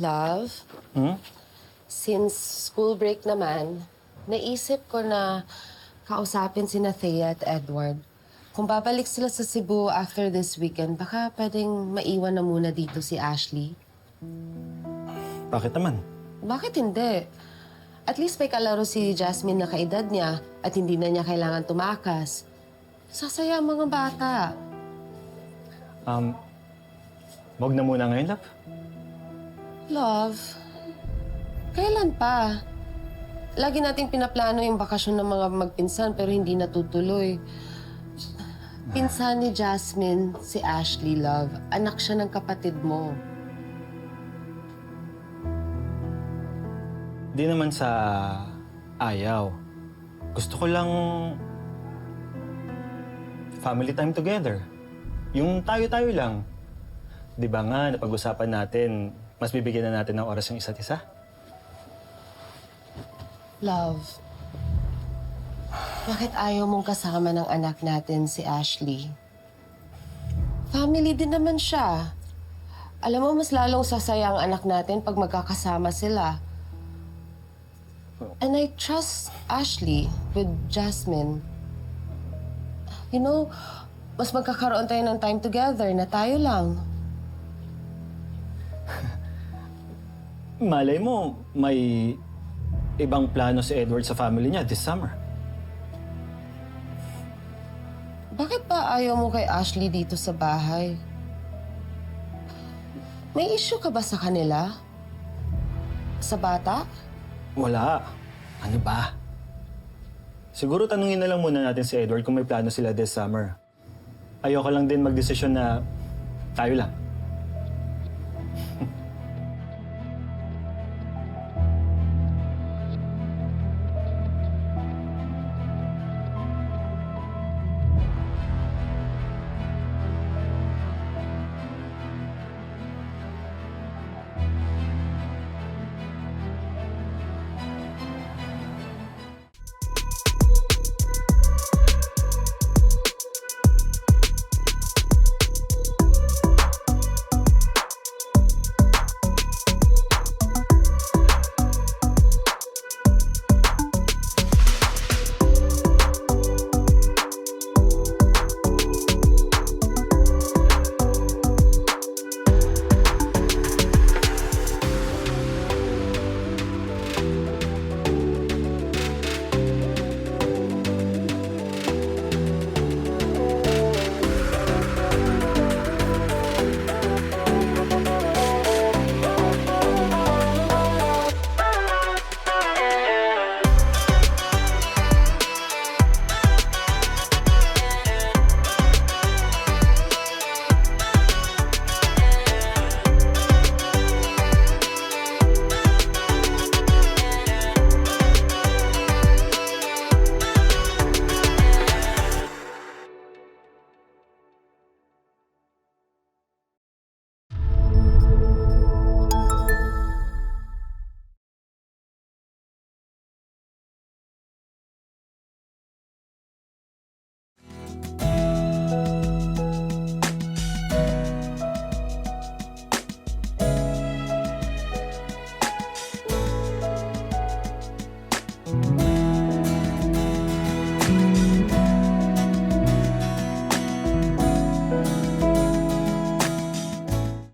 Love, Hmm? since school break naman, naisip ko na kausapin sina Thea at Edward. Kung babalik sila sa Cebu after this weekend, baka pwedeng maiwan na muna dito si Ashley. Bakit naman? Bakit hindi? At least may kalaro si Jasmine na kaedad niya at hindi na niya kailangan tumakas. Sasaya ang mga bata. Wag na muna ngayon, love. Love, kailan pa? Lagi nating pinaplano yung bakasyon ng mga magpinsan pero hindi natutuloy. Pinsan ni Jasmine, si Ashley, love. Anak siya ng kapatid mo. Di naman sa ayaw. Gusto ko lang family time together. Yung tayo-tayo lang. Di ba nga, napag-usapan natin, mas bibigyan na natin ng oras yung isa't isa? Love, bakit ayaw mong kasama ng anak natin si Ashley? Family din naman siya. Alam mo, mas lalong sasaya ang anak natin pag magkakasama sila. And I trust Ashley with Jasmine. You know, mas magkakaroon tayo ng time together na tayo lang. Malay mo, may ibang plano si Edward sa family niya this summer. Bakit ba ayaw mo kay Ashley dito sa bahay? May issue ka ba sa kanila? Sa bata? Wala. Ano ba? Siguro tanungin na lang muna natin si Edward kung may plano sila this summer. Ayoko lang din magdesisyon na tayo lang.